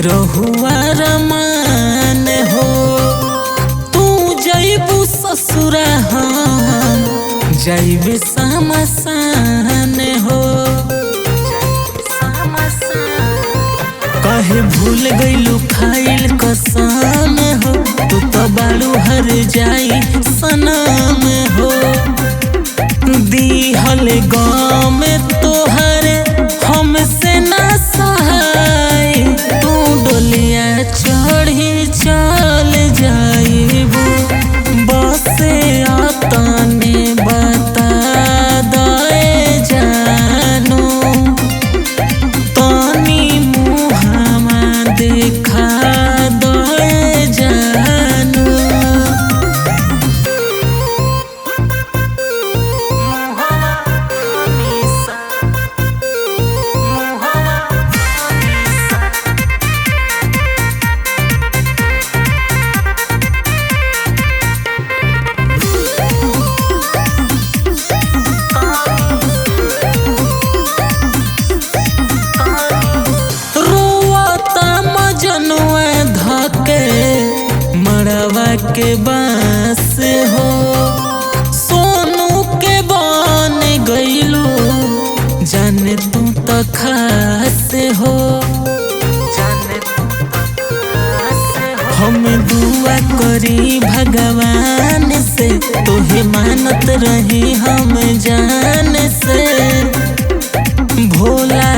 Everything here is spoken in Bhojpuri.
रहुआ रमान हो तू जइबू ससुरा हम जइबे समसान हो। कहे भूल गइलू खाइल कसम हो तू तो बालू हर जाई सनम हो। दिहल गाँव तोहरे हमसे ना सहाय तू डोलिया चढ़ी चल जाइबू बसे तने बता दे जानू तनी मुहामा देखा दे जानू। मड़वा के बास हो सोनू के बन गइलू जाने तू तो खास हो। हम दुआ करी भगवान से तोहे मानत रही हम जान से भोला